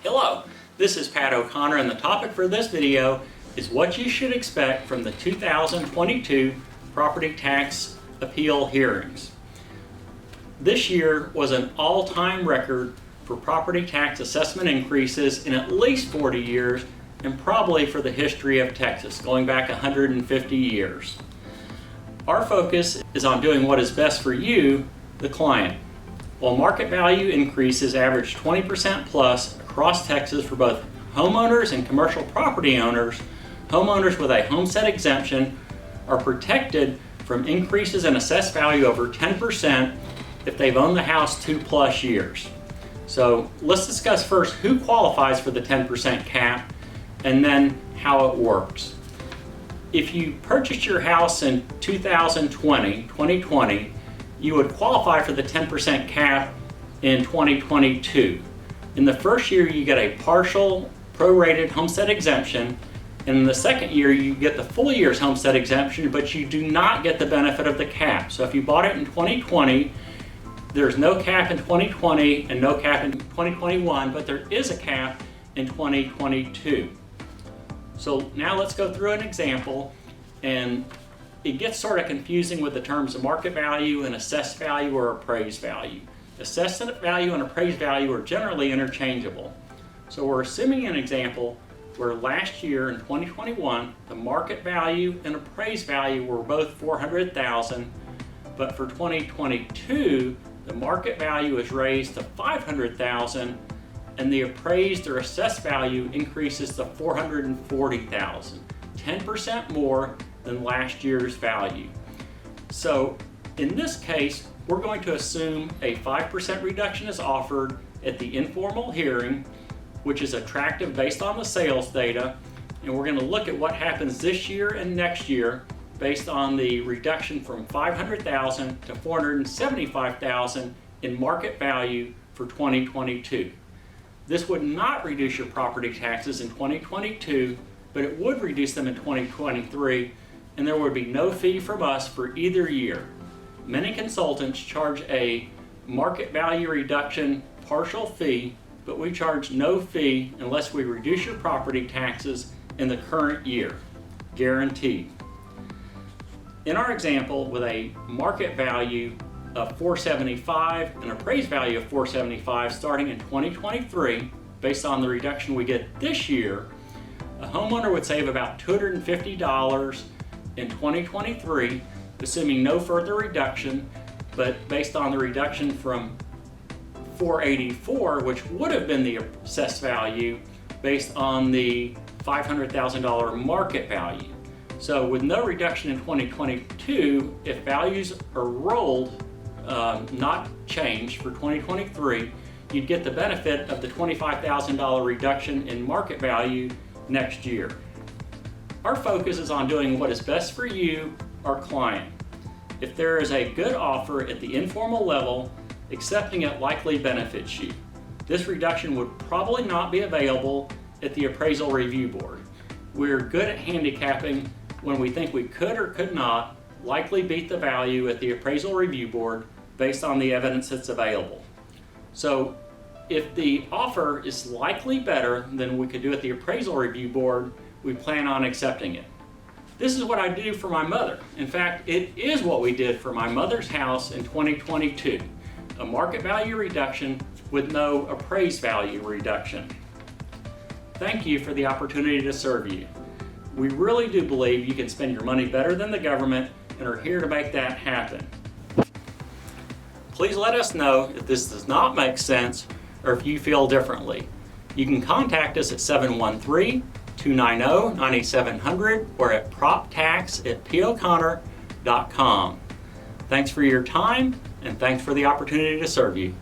Hello, this is Pat O'Connor, and the topic for this video is what you should expect from the 2022 property tax appeal hearings. This year was an all-time record for property tax assessment increases in at least 40 years and probably for the history of Texas, going back 150 years. Our focus is on doing what is best for you, the client. While market value increases average 20% plus across Texas for both homeowners and commercial property owners, homeowners with a homestead exemption are protected from increases in assessed value over 10% if they've owned the house 2+ years. So let's discuss first who qualifies for the 10% cap and then how it works. If you purchased your house in 2020, you would qualify for the 10% cap in 2022. In the first year, you get a partial prorated homestead exemption, and in the second year, you get the full year's homestead exemption, but you do not get the benefit of the cap. So if you bought it in 2020, there's no cap in 2020 and no cap in 2021, but there is a cap in 2022. So now let's go through an example, and it gets sort of confusing with the terms of market value and assessed value or appraised value. Assessed value and appraised value are generally interchangeable. So we're assuming an example where last year in 2021, the market value and appraised value were both $400,000, but for 2022, the market value is raised to $500,000 and the appraised or assessed value increases to $440,000, 10% more than last year's value. So in this case, we're going to assume a 5% reduction is offered at the informal hearing, which is attractive based on the sales data, and we're going to look at what happens this year and next year based on the reduction from $500,000 to $475,000 in market value for 2022. This would not reduce your property taxes in 2022, but it would reduce them in 2023, and there would be no fee from us for either year. Many consultants charge a market value reduction partial fee, but we charge no fee unless we reduce your property taxes in the current year, guaranteed. In our example, with a market value of $475 and appraised value of $475 starting in 2023, based on the reduction we get this year, a homeowner would save about $250 in 2023, assuming no further reduction, but based on the reduction from $484, which would have been the assessed value based on the $500,000 market value. So with no reduction in 2022, if values are rolled, not changed for 2023, you'd get the benefit of the $25,000 reduction in market value next year. Our focus is on doing what is best for you, our client. If there is a good offer at the informal level, accepting it likely benefits you. This reduction would probably not be available at the appraisal review board. We're good at handicapping when we think we could or could not likely beat the value at the appraisal review board based on the evidence that's available. So if the offer is likely better than we could do at the appraisal review board, we plan on accepting it. This is what I do for my mother. In fact, it is what we did for my mother's house in 2022, a market value reduction with no appraised value reduction. Thank you for the opportunity to serve you. We really do believe you can spend your money better than the government and are here to make that happen. Please let us know if this does not make sense or if you feel differently. You can contact us at 713-290-9700 or at proptax@poconnor.com. Thanks for your time and thanks for the opportunity to serve you.